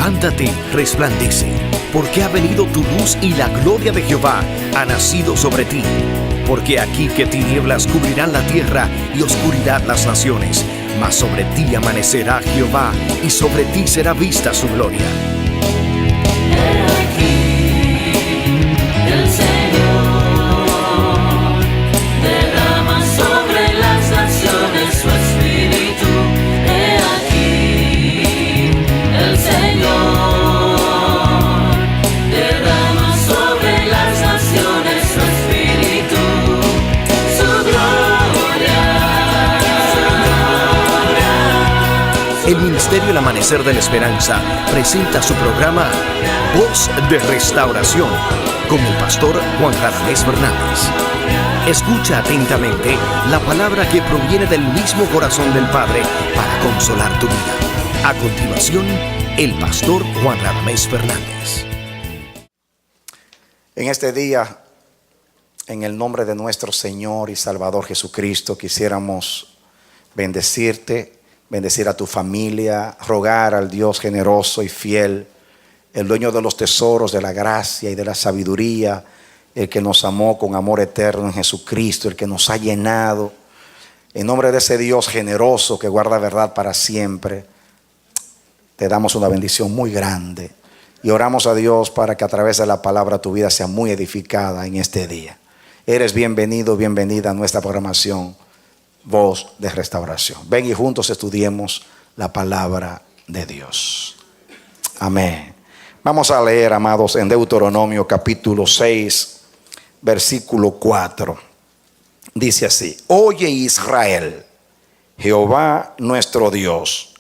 Levántate, resplandece, porque ha venido tu luz y la gloria de Jehová ha nacido sobre ti. Porque aquí que tinieblas cubrirán la tierra y oscuridad las naciones, mas sobre ti amanecerá Jehová y sobre ti será vista su gloria. He aquí, el Señor derrama sobre las naciones su espíritu. He aquí, el Señor derrama sobre las naciones su espíritu, su gloria. El Ministerio El Amanecer de la Esperanza presenta su programa Voz de Restauración con el pastor Juan Radamés Fernández. Escucha atentamente la palabra que proviene del mismo corazón del Padre para consolar tu vida. A continuación, el pastor Juan Radamés Fernández. En este día, en el nombre de nuestro Señor y Salvador Jesucristo, quisiéramos bendecirte, bendecir a tu familia, rogar al Dios generoso y fiel, el dueño de los tesoros, de la gracia y de la sabiduría, el que nos amó con amor eterno en Jesucristo, el que nos ha llenado. En nombre de ese Dios generoso que guarda verdad para siempre, te damos una bendición muy grande y oramos a Dios para que a través de la palabra tu vida sea muy edificada en este día. Eres bienvenido, bienvenida a nuestra programación Voz de Restauración. Ven y juntos estudiemos la palabra de Dios. Amén. Vamos a leer, amados, en Deuteronomio capítulo 6, versículo 4. Dice así: Oye Israel, Jehová nuestro Dios,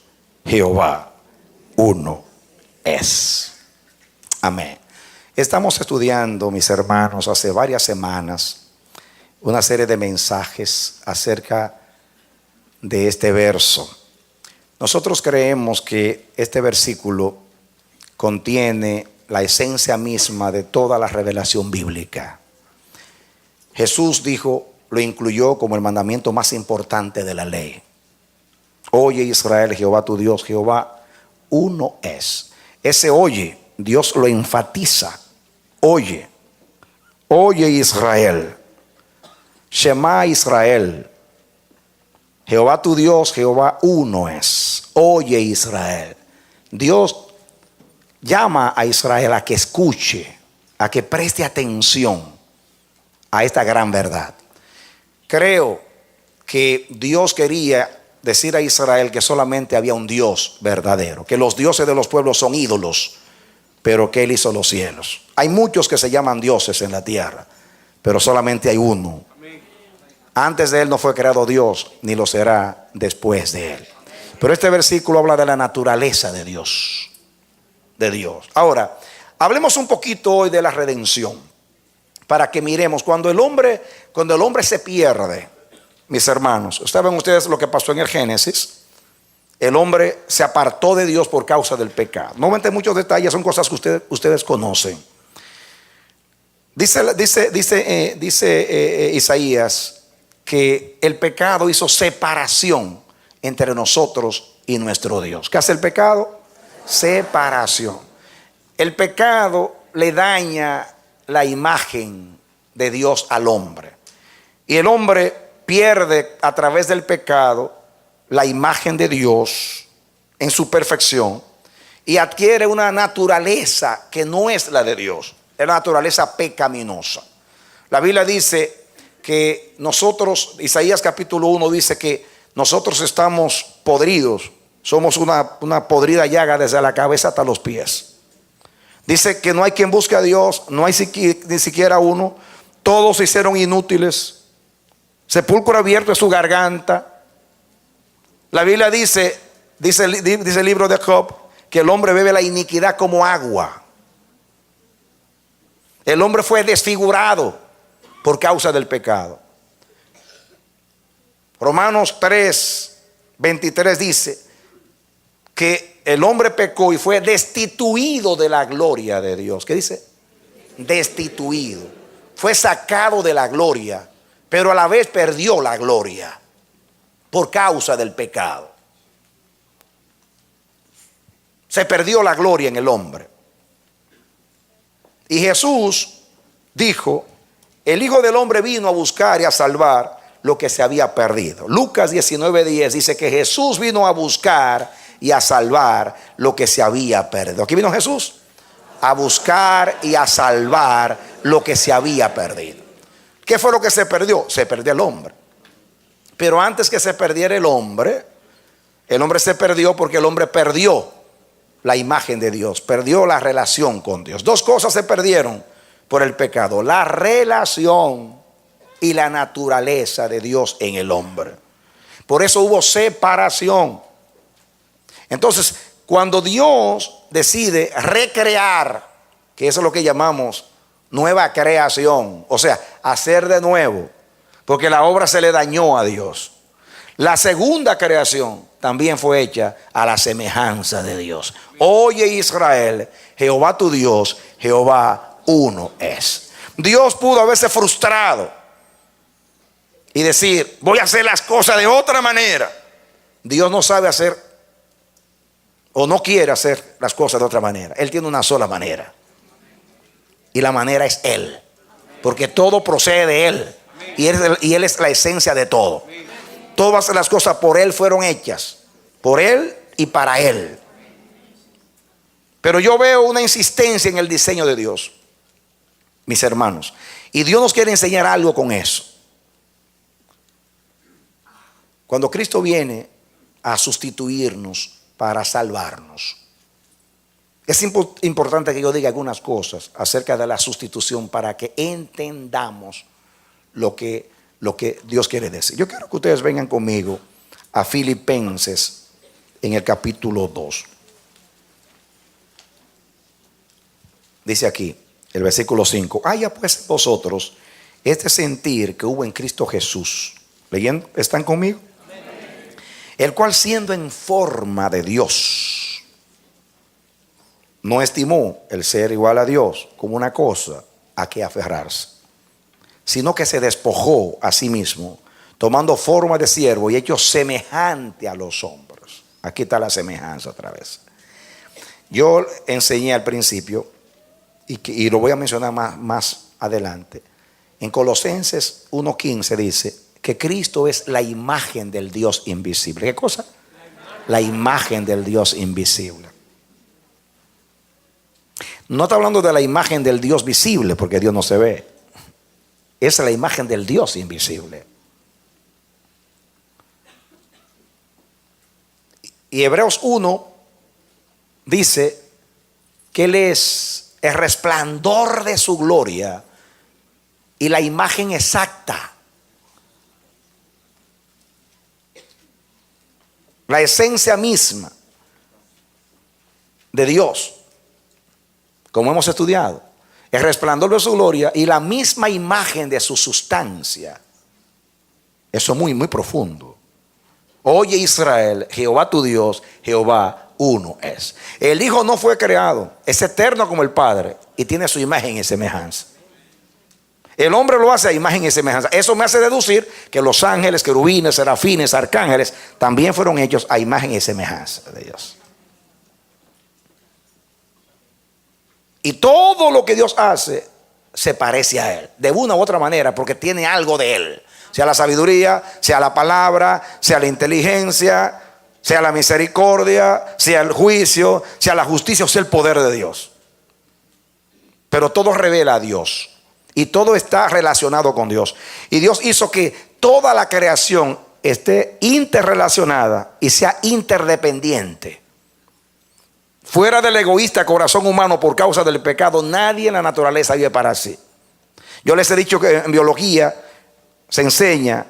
Jehová uno es. Amén. Estamos estudiando, mis hermanos, hace varias semanas una serie de mensajes acerca de este verso. Nosotros creemos que este versículo contiene la esencia misma de toda la revelación bíblica. Jesús dijo, lo incluyó como el mandamiento más importante de la ley. Oye Israel, Jehová tu Dios, Jehová uno es. Ese oye, Dios lo enfatiza. Oye, oye Israel. Shema Israel, Jehová tu Dios, Jehová uno es. Oye Israel. Dios llama a Israel a que escuche, a que preste atención a esta gran verdad. Creo que Dios quería decir a Israel que solamente había un Dios verdadero, que los dioses de los pueblos son ídolos, pero que Él hizo los cielos. Hay muchos que se llaman dioses en la tierra, pero solamente hay uno. Antes de Él no fue creado Dios, ni lo será después de Él. Pero este versículo habla de la naturaleza de Dios. De Dios. Ahora, hablemos un poquito hoy de la redención, para que miremos cuando el hombre se pierde, mis hermanos. ¿Saben ustedes lo que pasó en el Génesis? El hombre se apartó de Dios por causa del pecado. No voy a muchos detalles, son cosas que ustedes conocen. Dice Isaías que el pecado hizo separación entre nosotros y nuestro Dios. ¿Qué hace el pecado? Separación. El pecado le daña la imagen de Dios al hombre. Y el hombre pierde a través del pecado la imagen de Dios en su perfección y adquiere una naturaleza que no es la de Dios. Es la naturaleza pecaminosa. La Biblia dice que nosotros, Isaías capítulo 1 dice que nosotros estamos podridos, somos una podrida llaga desde la cabeza hasta los pies. Dice que no hay quien busque a Dios, no hay ni siquiera uno, todos se hicieron inútiles, sepulcro abierto es su garganta. La Biblia dice el libro de Job, que el hombre bebe la iniquidad como agua. El hombre fue desfigurado por causa del pecado. Romanos 3:23 dice que el hombre pecó y fue destituido de la gloria de Dios. ¿Qué dice? Destituido. Fue sacado de la gloria, pero a la vez perdió la gloria por causa del pecado. Se perdió la gloria en el hombre. Y Jesús dijo, el Hijo del Hombre vino a buscar y a salvar lo que se había perdido. Lucas 19:10 dice que Jesús vino a buscar y a salvar lo que se había perdido. ¿Aquí vino Jesús? A buscar y a salvar lo que se había perdido. ¿Qué fue lo que se perdió? Se perdió el hombre. Pero antes que se perdiera el hombre se perdió porque el hombre perdió la imagen de Dios, perdió la relación con Dios. Dos cosas se perdieron por el pecado: la relación y la naturaleza de Dios en el hombre. Por eso hubo separación. Entonces, cuando Dios decide recrear, que eso es lo que llamamos nueva creación, o sea, hacer de nuevo, porque la obra se le dañó a Dios. La segunda creación también fue hecha a la semejanza de Dios. Oye Israel, Jehová tu Dios, Jehová uno es. Dios pudo haberse frustrado y decir, voy a hacer las cosas de otra manera. Dios no sabe hacer o no quiere hacer las cosas de otra manera. Él tiene una sola manera. Y la manera es Él. Porque todo procede de Él. Y Él es la esencia de todo. Todas las cosas por Él fueron hechas. Por Él y para Él. Pero yo veo una insistencia en el diseño de Dios, mis hermanos. Y Dios nos quiere enseñar algo con eso. Cuando Cristo viene a sustituirnos para salvarnos, es importante que yo diga algunas cosas acerca de la sustitución para que entendamos lo que Dios quiere decir. Yo quiero que ustedes vengan conmigo a Filipenses en el capítulo 2. Dice aquí, el versículo 5: haya pues vosotros este sentir que hubo en Cristo Jesús. ¿Leyendo? ¿Están conmigo? Amén. El cual, siendo en forma de Dios, no estimó el ser igual a Dios como una cosa a que aferrarse, sino que se despojó a sí mismo, tomando forma de siervo y hecho semejante a los hombres. Aquí está la semejanza otra vez. Yo enseñé al principio, y lo voy a mencionar más adelante. En Colosenses 1:15 dice que Cristo es la imagen del Dios invisible. ¿Qué cosa? La imagen del Dios invisible. No está hablando de la imagen del Dios visible, porque Dios no se ve. Es la imagen del Dios invisible. Y Hebreos 1 dice que Él es el resplandor de su gloria y la imagen exacta, la esencia misma de Dios, como hemos estudiado. El resplandor de su gloria y la misma imagen de su sustancia. Eso es muy, muy profundo. Oye Israel, Jehová tu Dios, Jehová uno es. El Hijo no fue creado, es eterno como el Padre y tiene su imagen y semejanza. El hombre lo hace a imagen y semejanza. Eso me hace deducir que los ángeles, querubines, serafines, arcángeles también fueron hechos a imagen y semejanza de Dios. Y todo lo que Dios hace se parece a Él, de una u otra manera, porque tiene algo de Él. Sea la sabiduría, sea la palabra, sea la inteligencia, sea la misericordia, sea el juicio, sea la justicia o sea el poder de Dios. Pero todo revela a Dios y todo está relacionado con Dios. Y Dios hizo que toda la creación esté interrelacionada y sea interdependiente. Fuera del egoísta corazón humano por causa del pecado, nadie en la naturaleza vive para sí. Yo les he dicho que en biología se enseña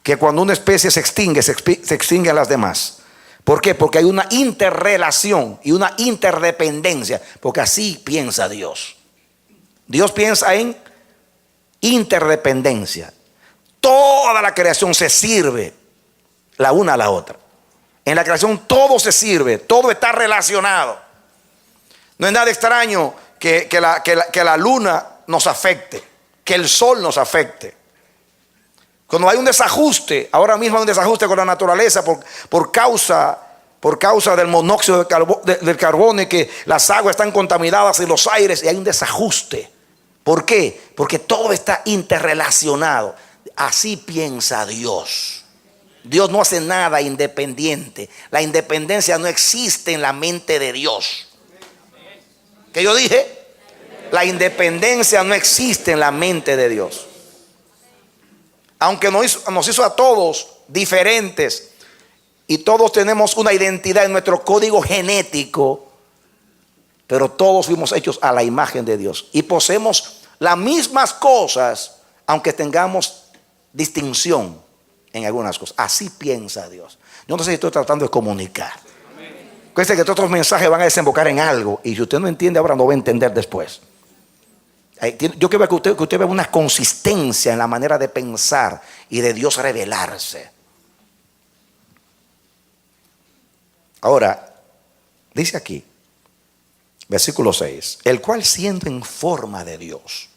que cuando una especie se extinguen las demás. ¿Por qué? Porque hay una interrelación y una interdependencia, porque así piensa Dios. Dios piensa en interdependencia. Toda la creación se sirve la una a la otra. En la creación todo se sirve, todo está relacionado. No es nada extraño que la luna nos afecte, que el sol nos afecte. Cuando hay un desajuste, ahora mismo hay un desajuste con la naturaleza por causa por causa del monóxido del carbono, y que las aguas están contaminadas y los aires, y hay un desajuste. ¿Por qué? Porque todo está interrelacionado. Así piensa Dios. Dios no hace nada independiente. La independencia no existe en la mente de Dios. ¿Qué yo dije? La independencia no existe en la mente de Dios. Aunque nos hizo a todos diferentes, y todos tenemos una identidad en nuestro código genético, pero todos fuimos hechos a la imagen de Dios y poseemos las mismas cosas, aunque tengamos distinción en algunas cosas. Así piensa Dios. Yo no sé si estoy tratando de comunicar. Cuesta que todos los mensajes van a desembocar en algo, y si usted no entiende ahora, no va a entender después. Yo quiero que usted vea una consistencia en la manera de pensar y de Dios revelarse. Ahora, dice aquí, versículo 6, el cual siendo en forma de Dios,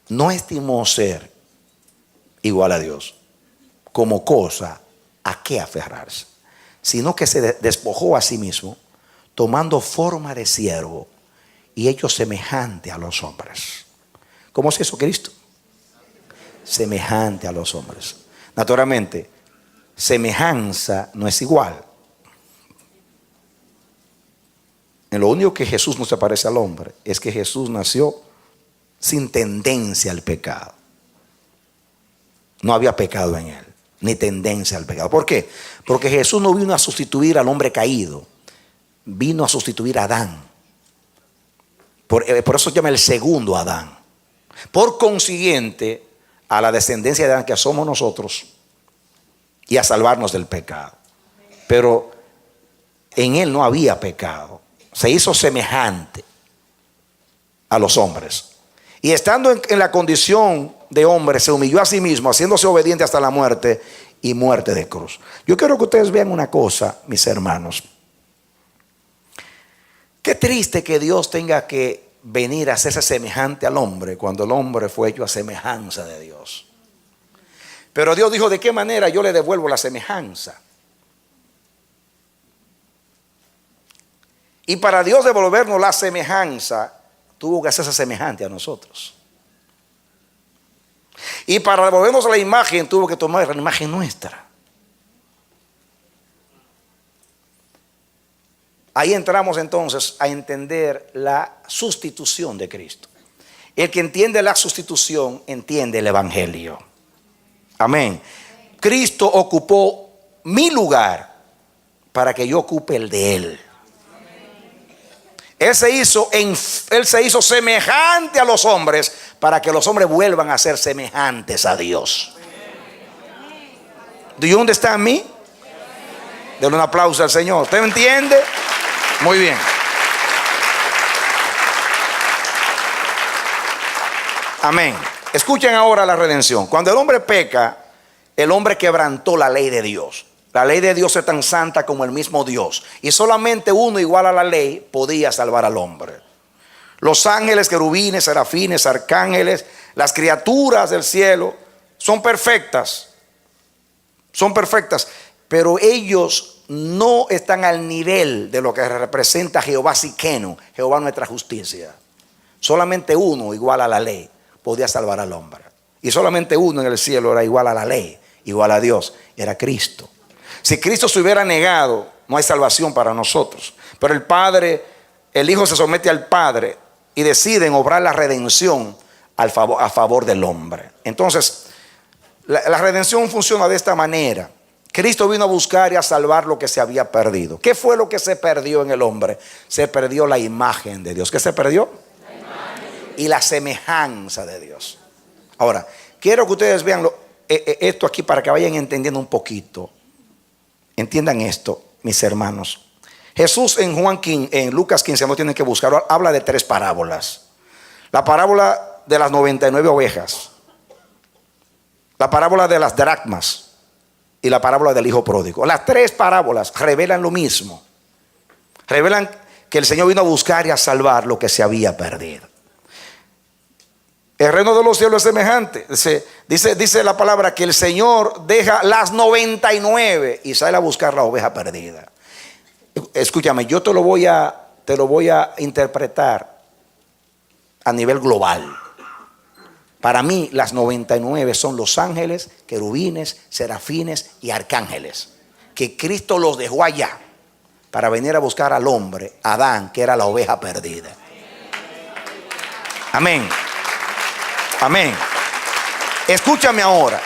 no estimó ser igual a Dios como cosa a qué aferrarse, sino que se despojó a sí mismo, tomando forma de siervo y hecho semejante a los hombres. ¿Cómo se hizo Cristo? Semejante a los hombres. Naturalmente, semejanza no es igual. En lo único que Jesús no se parece al hombre es que Jesús nació sin tendencia al pecado. No había pecado en él, ni tendencia al pecado. ¿Por qué? Porque Jesús no vino a sustituir al hombre caído, vino a sustituir a Adán. Por eso se llama el segundo Adán. Por consiguiente, a la descendencia de Adán, que somos nosotros, y a salvarnos del pecado. Pero en él no había pecado. Se hizo semejante a los hombres. Y estando en la condición de hombre, se humilló a sí mismo, haciéndose obediente hasta la muerte, y muerte de cruz. Yo quiero que ustedes vean una cosa, mis hermanos. Qué triste que Dios tenga que venir a hacerse semejante al hombre, cuando el hombre fue hecho a semejanza de Dios. Pero Dios dijo: ¿de qué manera yo le devuelvo la semejanza? Y para Dios devolvernos la semejanza, tuvo que hacerse semejante a nosotros. Y para devolvernos la imagen, tuvo que tomar la imagen nuestra. Ahí entramos entonces a entender la sustitución de Cristo. El que entiende la sustitución, entiende el evangelio. Amén. Cristo ocupó mi lugar para que yo ocupe el de él. Él se hizo semejante a los hombres para que los hombres vuelvan a ser semejantes a Dios. ¿Do you understand me? Denle un aplauso al Señor. ¿Usted me entiende? Muy bien. Amén. Escuchen ahora la redención. Cuando el hombre peca, el hombre quebrantó la ley de Dios. La ley de Dios es tan santa como el mismo Dios. Y solamente uno igual a la ley podía salvar al hombre. Los ángeles, querubines, serafines, arcángeles, las criaturas del cielo son perfectas. Son perfectas. Pero ellos no están al nivel de lo que representa Jehová Siqueno, Jehová nuestra justicia. Solamente uno igual a la ley podía salvar al hombre. Y solamente uno en el cielo era igual a la ley, igual a Dios, era Cristo. Si Cristo se hubiera negado, no hay salvación para nosotros. Pero el Padre, el Hijo se somete al Padre y deciden obrar la redención a favor del hombre. Entonces, la redención funciona de esta manera. Cristo vino a buscar y a salvar lo que se había perdido. ¿Qué fue lo que se perdió en el hombre? Se perdió la imagen de Dios. ¿Qué se perdió? La imagen. Y la semejanza de Dios. Ahora, quiero que ustedes vean esto aquí para que vayan entendiendo un poquito. Entiendan esto, mis hermanos. Jesús en Lucas 15, no tienen que buscarlo, habla de 3 parábolas. La parábola de las 99 ovejas, la parábola de las dracmas y la parábola del hijo pródigo. Las 3 parábolas revelan lo mismo. Revelan que el Señor vino a buscar y a salvar lo que se había perdido. El reino de los cielos es semejante. Dice la palabra que el Señor deja las 99 y sale a buscar la oveja perdida. Escúchame, yo te lo voy a interpretar a nivel global. Para mí las 99 son los ángeles, querubines, serafines y arcángeles, que Cristo los dejó allá para venir a buscar al hombre, Adán, que era la oveja perdida. Amén. Amén. Escúchame ahora.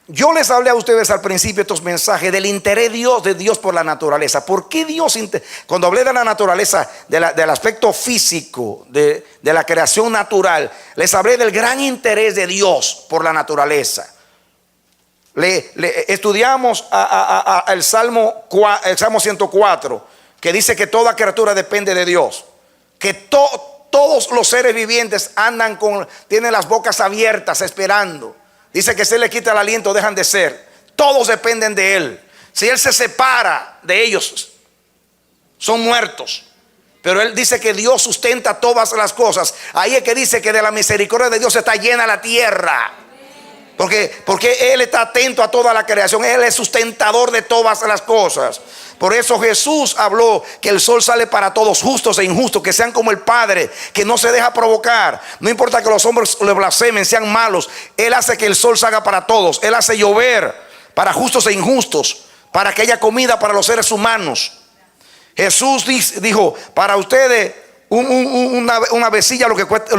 Yo les hablé a ustedes al principio estos mensajes del interés de Dios por la naturaleza. ¿Por qué Dios, cuando hablé de la naturaleza, del aspecto físico, de la creación natural, les hablé del gran interés de Dios por la naturaleza? Estudiamos el Salmo 104, que dice que toda criatura depende de Dios, que todos los seres vivientes tienen las bocas abiertas esperando. Dice que si Él le quita el aliento dejan de ser. Todos dependen de Él. Si Él se separa de ellos, son muertos. Pero Él dice que Dios sustenta todas las cosas. Ahí es que dice que de la misericordia de Dios está llena la tierra. Porque Él está atento a toda la creación. Él es sustentador de todas las cosas. Por eso Jesús habló que el sol sale para todos, justos e injustos, que sean como el Padre, que no se deja provocar. No importa que los hombres le blasfemen, sean malos. Él hace que el sol salga para todos. Él hace llover para justos e injustos, para que haya comida para los seres humanos. Jesús dijo, para ustedes una vecilla lo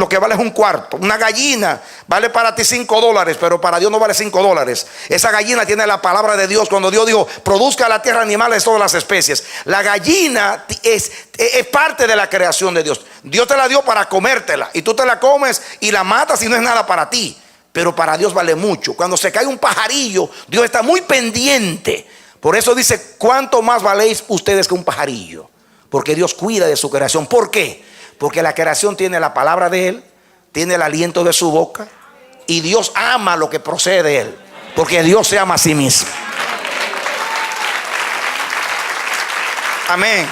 que vale es un cuarto. Una gallina vale para ti $5, pero para Dios no vale $5. Esa gallina tiene la palabra de Dios. Cuando Dios dijo, produzca la tierra animales de todas las especies, la gallina es parte de la creación de Dios. Dios te la dio para comértela, y tú te la comes y la matas y no es nada para ti, pero para Dios vale mucho. Cuando se cae un pajarillo, Dios está muy pendiente. Por eso dice, ¿cuánto más valéis ustedes que un pajarillo? Porque Dios cuida de su creación. ¿Por qué? Porque la creación tiene la palabra de Él, tiene el aliento de su boca, y Dios ama lo que procede de Él, porque Dios se ama a sí mismo. Amén.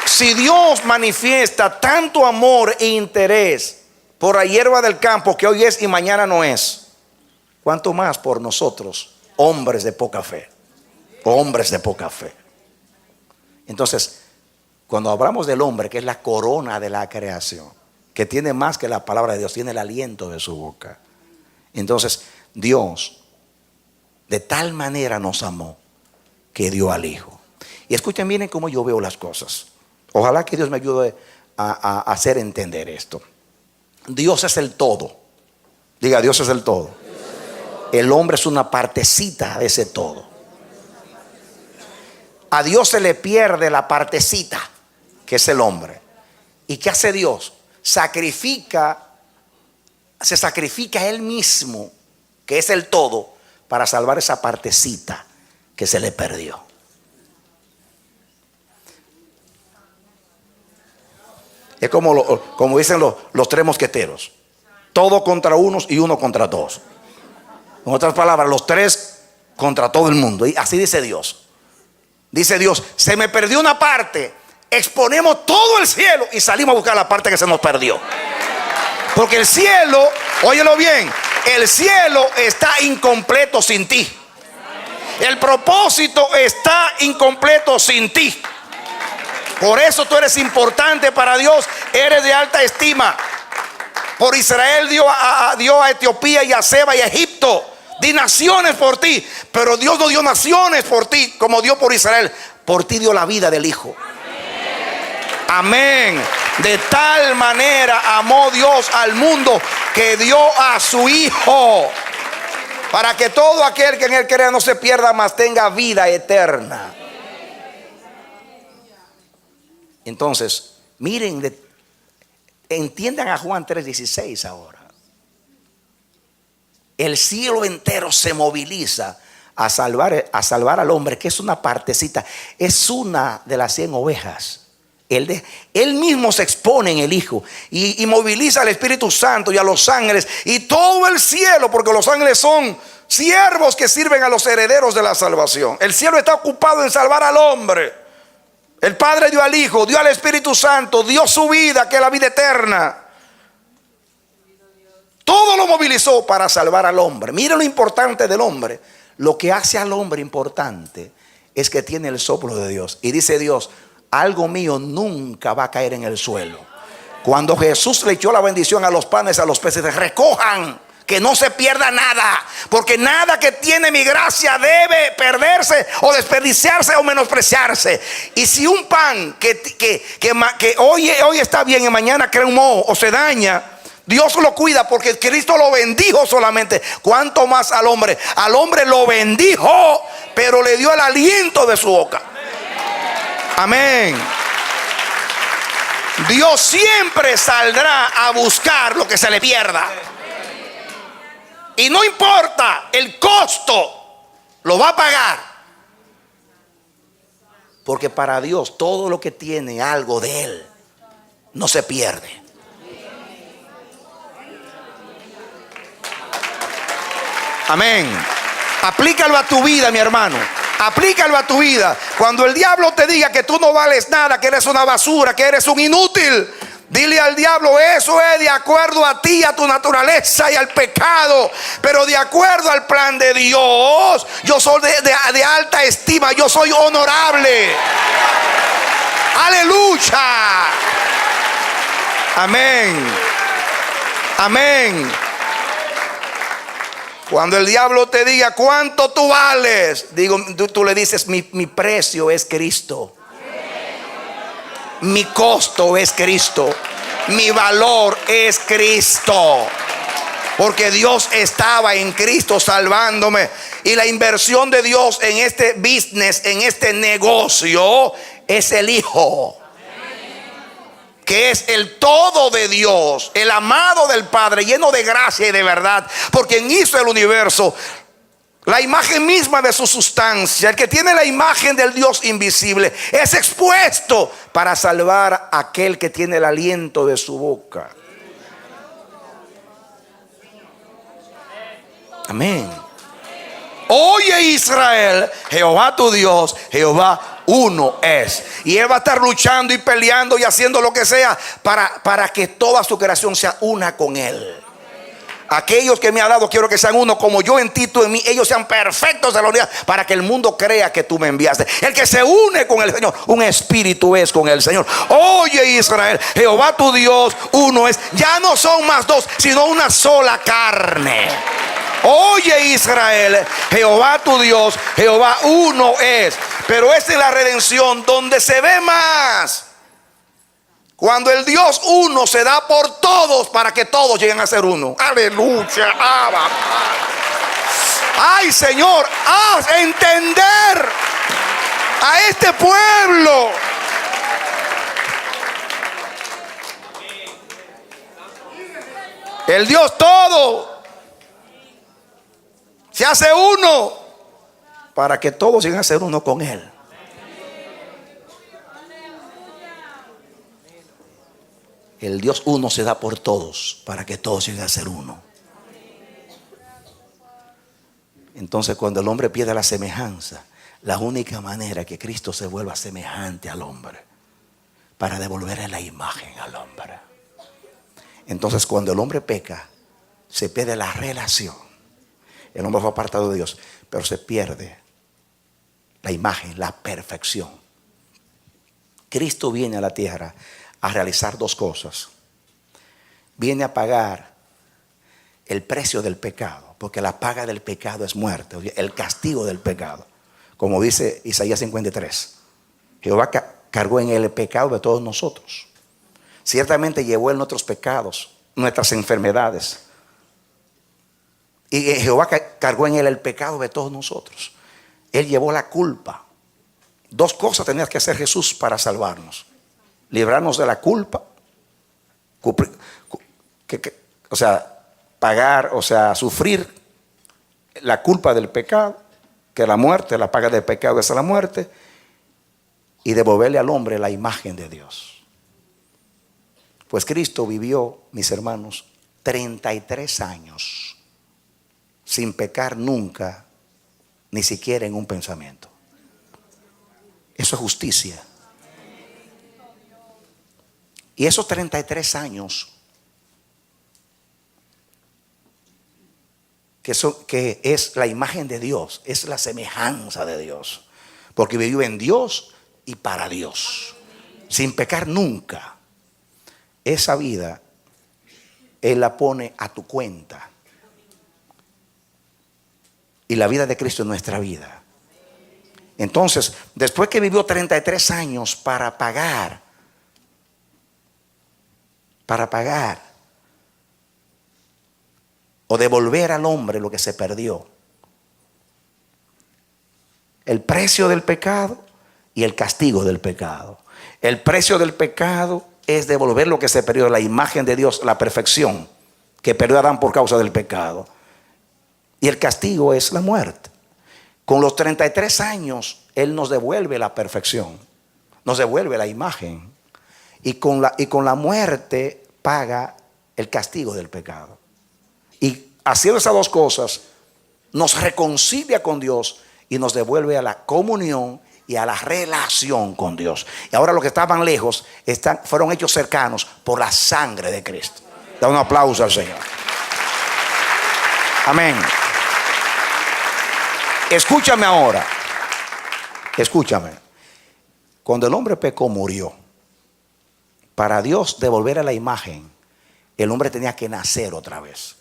Si Dios manifiesta tanto amor e interés por la hierba del campo, que hoy es y mañana no es, ¿cuánto más por nosotros, hombres de poca fe? Hombres de poca fe. Entonces, cuando hablamos del hombre, que es la corona de la creación, que tiene más que la palabra de Dios, tiene el aliento de su boca. Entonces, Dios de tal manera nos amó que dio al Hijo. Y escuchen bien cómo yo veo las cosas. Ojalá que Dios me ayude a hacer entender esto. Dios es el todo. Diga, Dios es el todo. El hombre es una partecita de ese todo. A Dios se le pierde la partecita, que es el hombre. ¿Y qué hace Dios? Se sacrifica a Él mismo, que es el todo, para salvar esa partecita que se le perdió. Es como dicen los tres mosqueteros: todo contra unos y uno contra todos. En otras palabras, los tres contra todo el mundo. Y así dice Dios. Dice Dios, se me perdió una parte, exponemos todo el cielo y salimos a buscar la parte que se nos perdió. Porque el cielo, óyelo bien, el cielo está incompleto sin ti. El propósito está incompleto sin ti. Por eso tú eres importante para Dios, eres de alta estima. Por Israel dio a Etiopía y a Seba y a Egipto. Di naciones por ti, pero Dios no dio naciones por ti como dio por Israel. Por ti dio la vida del Hijo. Amén. De tal manera amó Dios al mundo que dio a su Hijo, para que todo aquel que en Él crea no se pierda, mas tenga vida eterna. Entonces, miren, entiendan a Juan 3:16 ahora. El cielo entero se moviliza a salvar al hombre, que es una partecita, es una de las 100 ovejas. Él mismo se expone en el Hijo y moviliza al Espíritu Santo y a los ángeles y todo el cielo, porque los ángeles son siervos que sirven a los herederos de la salvación. El cielo está ocupado en salvar al hombre. El Padre dio al Hijo, dio al Espíritu Santo, dio su vida, que es la vida eterna. Todo lo movilizó para salvar al hombre. Mire lo importante del hombre. Lo que hace al hombre importante es que tiene el soplo de Dios. Y dice Dios, algo mío nunca va a caer en el suelo. Cuando Jesús le echó la bendición a los panes, a los peces, recojan, que no se pierda nada, porque nada que tiene mi gracia debe perderse o desperdiciarse o menospreciarse. Y si un pan que hoy está bien y mañana crea un moho o se daña, Dios lo cuida porque Cristo lo bendijo solamente. ¿Cuánto más al hombre? Al hombre lo bendijo, pero le dio el aliento de su boca. Amén. Dios siempre saldrá a buscar lo que se le pierda. Y no importa el costo, lo va a pagar. Porque para Dios todo lo que tiene algo de Él no se pierde. Amén. Aplícalo a tu vida, mi hermano. Aplícalo a tu vida. Cuando el diablo te diga que tú no vales nada, que eres una basura, que eres un inútil, dile al diablo, eso es de acuerdo a ti, a tu naturaleza y al pecado. Pero de acuerdo al plan de Dios, yo soy de alta estima, yo soy honorable. Aleluya. Amén. Amén. Cuando el diablo te diga cuánto tú vales, tú le dices, mi precio es Cristo. Mi costo es Cristo. Mi valor es Cristo. Porque Dios estaba en Cristo salvándome. Y la inversión de Dios en este business, en este negocio, es el Hijo, que es el todo de Dios, el amado del Padre, lleno de gracia y de verdad, por quien hizo el universo, la imagen misma de su sustancia. El que tiene la imagen del Dios invisible es expuesto para salvar a aquel que tiene el aliento de su boca. Amén. Oye Israel, Jehová tu Dios, Jehová uno es. Y Él va a estar luchando y peleando y haciendo lo que sea para que toda su creación sea una con Él. Aquellos que me ha dado quiero que sean uno, como yo en ti, tú en mí, ellos sean perfectos de la unidad, para que el mundo crea que tú me enviaste. El que se une con el Señor, un espíritu es con el Señor. Oye Israel, Jehová tu Dios uno es. Ya no son más dos, sino una sola carne. Oye Israel, Jehová tu Dios, Jehová uno es. Pero esta es la redención donde se ve más. Cuando el Dios uno se da por todos para que todos lleguen a ser uno. Aleluya. Ay Señor, haz entender a este pueblo. El Dios todo se hace uno para que todos lleguen a ser uno con Él. El Dios uno se da por todos para que todos lleguen a ser uno. Entonces cuando el hombre pierde la semejanza, la única manera que Cristo se vuelva semejante al hombre, para devolverle la imagen al hombre. Entonces cuando el hombre peca, se pierde la relación. El hombre fue apartado de Dios, pero se pierde la imagen, la perfección. Cristo viene a la tierra a realizar dos cosas. Viene a pagar el precio del pecado, porque la paga del pecado es muerte, el castigo del pecado, como dice Isaías 53. Jehová cargó en él el pecado de todos nosotros. Ciertamente llevó en nuestros pecados, nuestras enfermedades. Y Jehová cargó en él el pecado de todos nosotros. Él llevó la culpa. Dos cosas tenía que hacer Jesús para salvarnos: librarnos de la culpa, pagar, sufrir la culpa del pecado, que la muerte, la paga del pecado es la muerte, y devolverle al hombre la imagen de Dios. Pues Cristo vivió, mis hermanos, 33 años sin pecar nunca, ni siquiera en un pensamiento. Eso es justicia. Y esos 33 años que es la imagen de Dios, es la semejanza de Dios, porque vivió en Dios y para Dios, sin pecar nunca. Esa vida Él la pone a tu cuenta, y la vida de Cristo es nuestra vida. Entonces, después que vivió 33 años para pagar o devolver al hombre lo que se perdió, el precio del pecado y el castigo del pecado. El precio del pecado es devolver lo que se perdió, la imagen de Dios, la perfección que perdió Adán por causa del pecado. Y el castigo es la muerte. Con los 33 años Él nos devuelve la perfección, nos devuelve la imagen, y con la muerte paga el castigo del pecado. Y haciendo esas dos cosas nos reconcilia con Dios y nos devuelve a la comunión y a la relación con Dios. Y ahora los que estaban lejos fueron hechos cercanos por la sangre de Cristo. Da un aplauso al Señor. Amén. Escúchame ahora. Escúchame. Cuando el hombre pecó, murió. Para Dios devolver a la imagen, el hombre tenía que nacer otra vez.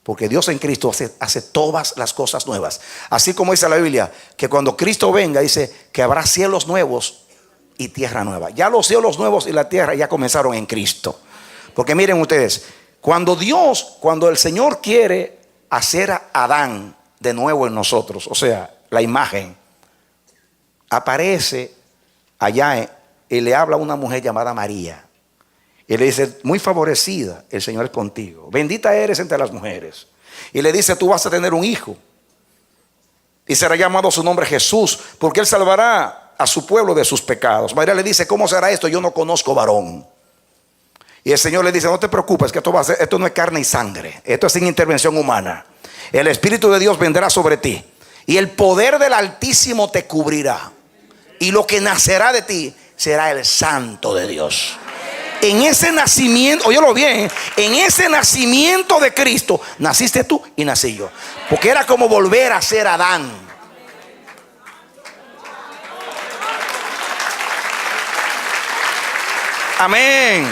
Porque Dios en Cristo hace todas las cosas nuevas. Así como dice la Biblia, que cuando Cristo venga, dice que habrá cielos nuevos y tierra nueva. Ya los cielos nuevos y la tierra ya comenzaron en Cristo. Porque miren ustedes, cuando el Señor quiere hacer a Adán de nuevo en nosotros, o sea, la imagen, aparece allá y le habla a una mujer llamada María. Y le dice: muy favorecida, el Señor es contigo, bendita eres entre las mujeres. Y le dice: tú vas a tener un hijo y será llamado su nombre Jesús, porque Él salvará a su pueblo de sus pecados. María le dice: ¿cómo será esto? Yo no conozco varón. Y el Señor le dice: no te preocupes, que esto no es carne y sangre, esto es sin intervención humana. El Espíritu de Dios vendrá sobre ti, y el poder del Altísimo te cubrirá, y lo que nacerá de ti será el Santo de Dios. En ese nacimiento, óyelo bien, en ese nacimiento de Cristo naciste tú y nací yo, porque era como volver a ser Adán. Amén.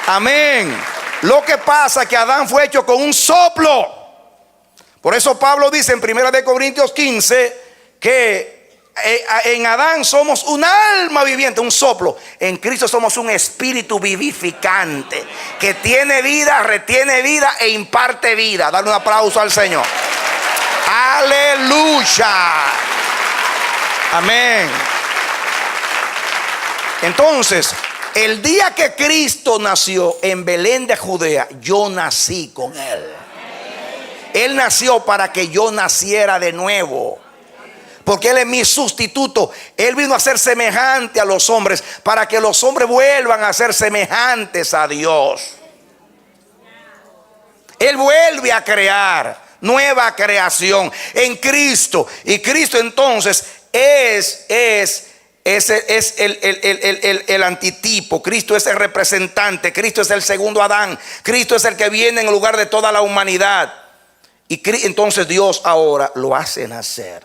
Amén. Lo que pasa es que Adán fue hecho con un soplo. Por eso Pablo dice en 1 Corintios 15 que en Adán somos un alma viviente, un soplo. En Cristo somos un espíritu vivificante que tiene vida, retiene vida e imparte vida. Dale un aplauso al Señor. Aleluya. Amén. Entonces, el día que Cristo nació en Belén de Judea, yo nací con Él. Él nació para que yo naciera de nuevo, porque Él es mi sustituto. Él vino a ser semejante a los hombres, para que los hombres vuelvan a ser semejantes a Dios. Él vuelve a nueva creación en Cristo. Y Cristo entonces es el antitipo. Cristo es el representante. Cristo es el segundo Adán. Cristo es el que viene en lugar de toda la humanidad. Y entonces Dios ahora lo hace nacer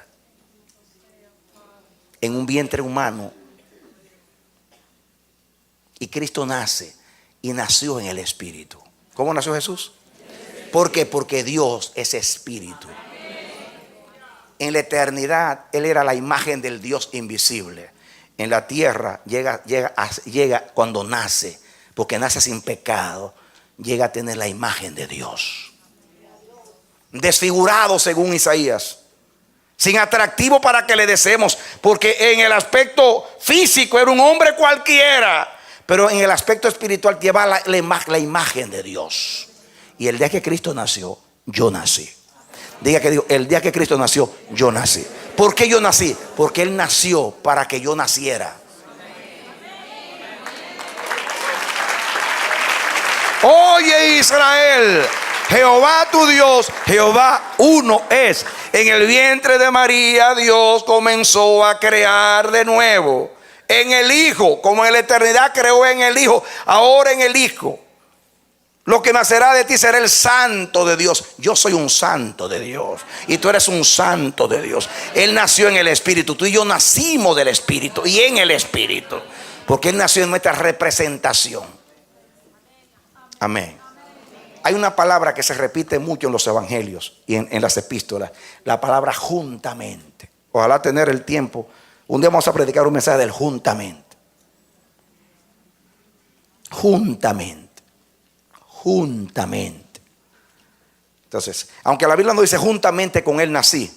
en un vientre humano. Y Cristo nace y nació en el Espíritu. ¿Cómo nació Jesús? ¿Por qué? Porque Dios es Espíritu. En la eternidad Él era la imagen del Dios invisible. En la tierra llega cuando nace, porque nace sin pecado, llega a tener la imagen de Dios. Desfigurado según Isaías, sin atractivo para que le deseemos, porque en el aspecto físico era un hombre cualquiera, pero en el aspecto espiritual lleva la imagen de Dios. Y el día que Cristo nació, yo nací. Diga que digo, el día que Cristo nació, yo nací. ¿Por qué yo nací? Porque Él nació para que yo naciera. Oye Israel, Jehová tu Dios, Jehová uno es. En el vientre de María Dios comenzó a crear de nuevo. En el Hijo, como en la eternidad creó en el Hijo, ahora en el Hijo. Lo que nacerá de ti será el santo de Dios. Yo soy un santo de Dios y tú eres un santo de Dios. Él nació en el Espíritu. Tú y yo nacimos del Espíritu y en el Espíritu, porque Él nació en nuestra representación. Amén. Hay una palabra que se repite mucho en los evangelios y en las epístolas. La palabra juntamente. Ojalá tener el tiempo. Un día vamos a predicar un mensaje del juntamente. Juntamente. Juntamente. Entonces, aunque la Biblia no dice juntamente con Él nací,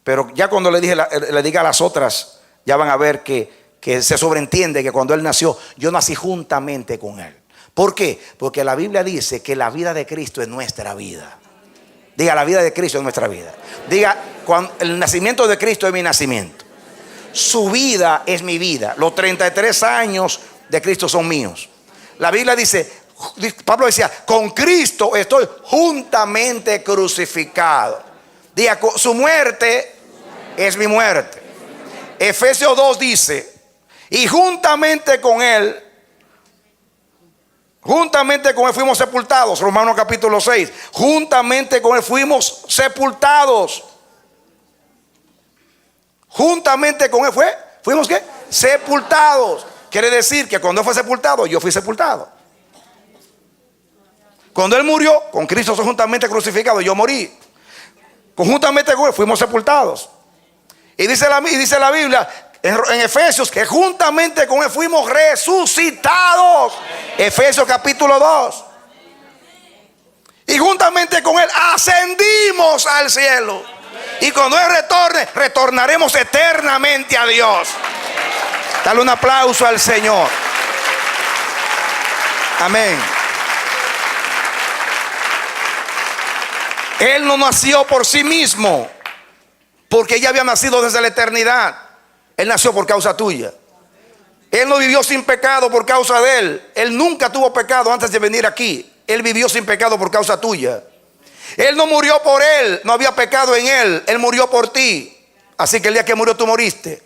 pero ya cuando le diga a las otras, ya van a ver que se sobreentiende que cuando Él nació, yo nací juntamente con Él. ¿Por qué? Porque la Biblia dice que la vida de Cristo es nuestra vida. Diga, la vida de Cristo es nuestra vida. Diga, el nacimiento de Cristo es mi nacimiento. Su vida es mi vida. Los 33 años de Cristo son míos. La Biblia dice, Pablo decía, con Cristo estoy juntamente crucificado. Diga, su muerte es mi muerte. Efesios 2 dice, y juntamente con Él fuimos sepultados. Romanos capítulo 6. Juntamente con Él fuimos sepultados. Juntamente con Él fuimos ¿qué? Sepultados. Quiere decir que cuando Él fue sepultado, yo fui sepultado. Cuando Él murió, con Cristo juntamente crucificado, yo morí. Conjuntamente con Él fuimos sepultados. Y dice la Biblia en Efesios que juntamente con Él fuimos resucitados. Efesios capítulo 2. Y juntamente con Él ascendimos al cielo. Y cuando Él retorne, retornaremos eternamente a Dios. Dale un aplauso al Señor. Amén. Él no nació por sí mismo, porque ya había nacido desde la eternidad. Él nació por causa tuya. Él no vivió sin pecado por causa de Él. Él nunca tuvo pecado antes de venir aquí. Él vivió sin pecado por causa tuya. Él no murió por Él, no había pecado en Él. Él murió por ti. Así que el día que murió tú moriste.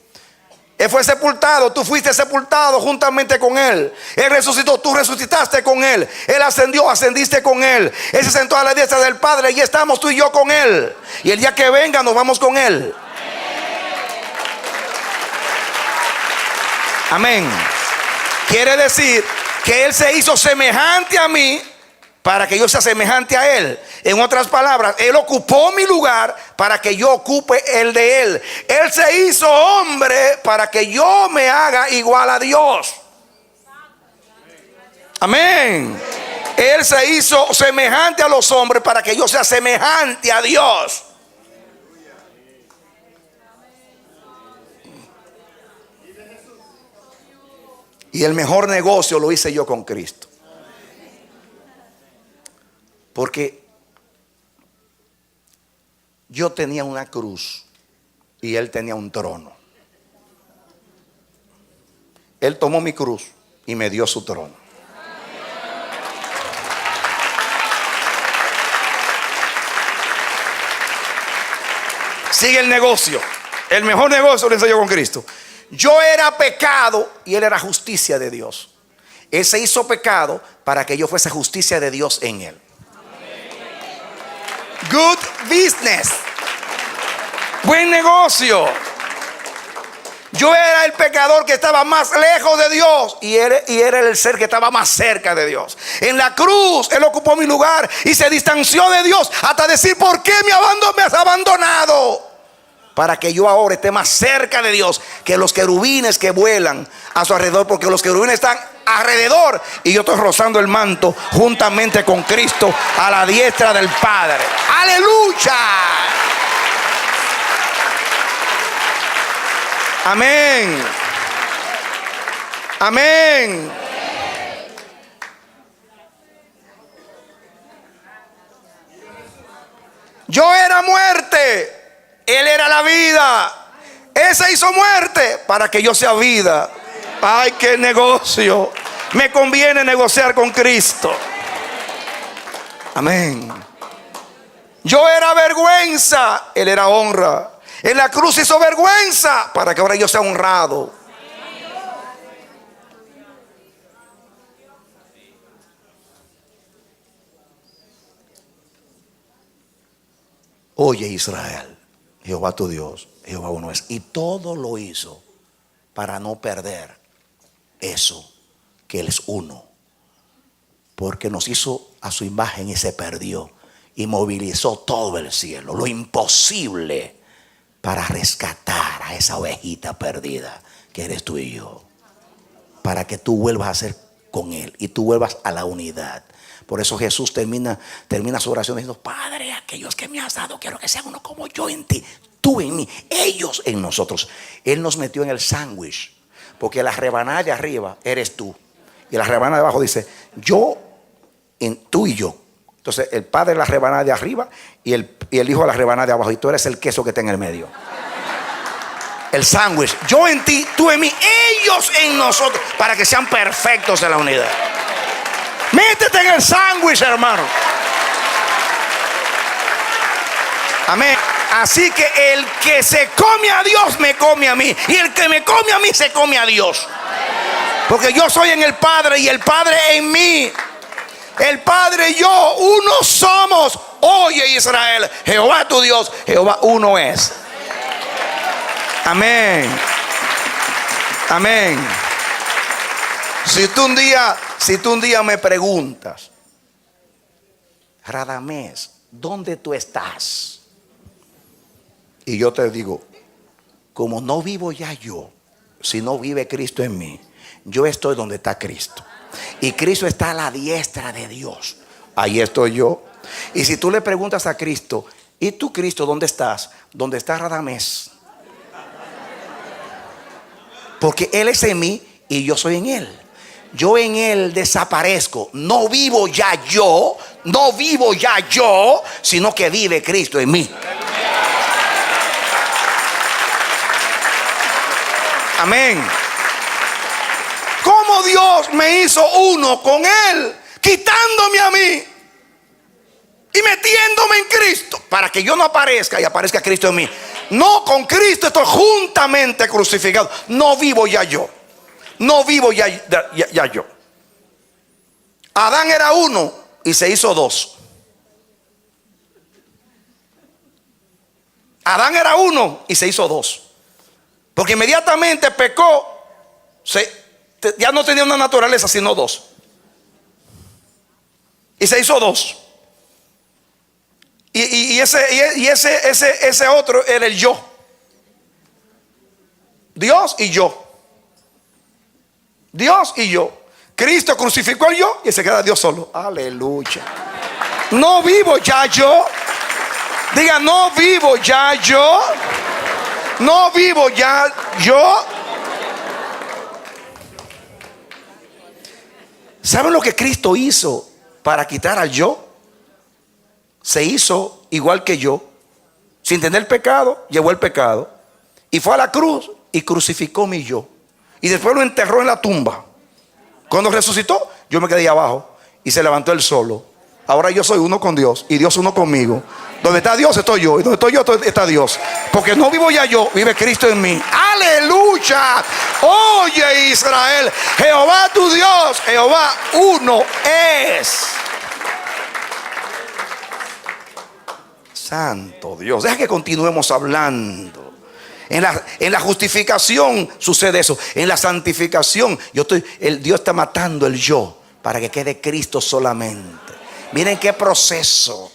Él fue sepultado, tú fuiste sepultado juntamente con Él. Él resucitó, tú resucitaste con Él. Él ascendió, ascendiste con Él. Él se sentó a la diestra del Padre y estamos tú y yo con Él. Y el día que venga nos vamos con Él. Amén. Quiere decir que Él se hizo semejante a mí para que yo sea semejante a Él. En otras palabras, Él ocupó mi lugar para que yo ocupe el de Él. Él se hizo hombre para que yo me haga igual a Dios. Amén. Él se hizo semejante a los hombres para que yo sea semejante a Dios. Y el mejor negocio lo hice yo con Cristo. Porque yo tenía una cruz y Él tenía un trono. Él tomó mi cruz y me dio su trono. Sigue el negocio. El mejor negocio lo hice yo con Cristo. Yo era pecado y Él era justicia de Dios. Él se hizo pecado para que yo fuese justicia de Dios en Él. Good business. Buen negocio. Yo era el pecador que estaba más lejos de Dios y era el ser que estaba más cerca de Dios. En la cruz Él ocupó mi lugar y se distanció de Dios hasta decir: ¿por qué me has abandonado? Para que yo ahora esté más cerca de Dios que los querubines que vuelan a su alrededor, porque los querubines están alrededor y yo estoy rozando el manto juntamente con Cristo a la diestra del Padre. ¡Aleluya! Amén. Amén. Yo era muerte, Él era la vida. Él se hizo muerte para que yo sea vida. Ay, qué negocio. Me conviene negociar con Cristo. Amén. Yo era vergüenza, Él era honra. En la cruz hizo vergüenza para que ahora yo sea honrado. Oye Israel, Jehová tu Dios, Jehová uno es. Y todo lo hizo para no perder eso, que Él es uno. Porque nos hizo a su imagen y se perdió. Y movilizó todo el cielo, lo imposible, para rescatar a esa ovejita perdida que eres tú y yo. Para que tú vuelvas a ser con Él y tú vuelvas a la unidad. Por eso Jesús termina su oración diciendo: Padre, aquellos que me has dado, quiero que sean uno como yo en ti, tú en mí, ellos en nosotros. Él nos metió en el sándwich, porque la rebanada de arriba eres tú y la rebanada de abajo dice yo en tú y yo. Entonces el Padre es la rebanada de arriba y el Hijo es la rebanada de abajo, y tú eres el queso que está en el medio. El sándwich, yo en ti, tú en mí, ellos en nosotros, para que sean perfectos en la unidad. Métete en el sándwich, hermano. Amén. Así que el que se come a Dios me come a mí, y el que me come a mí se come a Dios. Porque yo soy en el Padre y el Padre en mí. El Padre y yo, uno somos. Oye Israel, Jehová tu Dios, Jehová uno es. Amén. Amén. Si tú un día me preguntas: Radamés, ¿dónde tú estás? Y yo te digo: como no vivo ya yo, sino vive Cristo en mí, yo estoy donde está Cristo. Y Cristo está a la diestra de Dios. Ahí estoy yo. Y si tú le preguntas a Cristo: ¿y tú, Cristo, dónde estás? ¿Dónde está Radamés? Porque Él es en mí y yo soy en Él. Yo en Él desaparezco. No vivo ya yo, sino que vive Cristo en mí. Amén. ¿Cómo Dios me hizo uno con Él, quitándome a mí y metiéndome en Cristo, para que yo no aparezca y aparezca Cristo en mí? No, con Cristo estoy juntamente crucificado. No vivo ya yo. No vivo ya yo. Adán era uno y se hizo dos. Adán era uno y se hizo dos. Porque inmediatamente pecó, ya no tenía una naturaleza sino dos. Y se hizo dos. Y ese otro era el yo. Dios y yo. Dios y yo. Cristo crucificó al yo y se queda Dios solo. Aleluya. No vivo ya yo. Diga: no vivo ya yo. No vivo ya yo. ¿Saben lo que Cristo hizo para quitar al yo? Se hizo igual que yo, sin tener pecado, llevó el pecado y fue a la cruz y crucificó mi yo, y después lo enterró en la tumba. Cuando resucitó, yo me quedé ahí abajo y se levantó él solo. Ahora yo soy uno con Dios y Dios uno conmigo. Donde está Dios estoy yo, y donde estoy yo está Dios. Porque no vivo ya yo, vive Cristo en mí. Aleluya. Oye Israel, Jehová tu Dios, Jehová uno es. Santo Dios. Deja que continuemos hablando. En la justificación sucede eso. En la santificación Dios está matando el yo para que quede Cristo solamente. Miren qué proceso.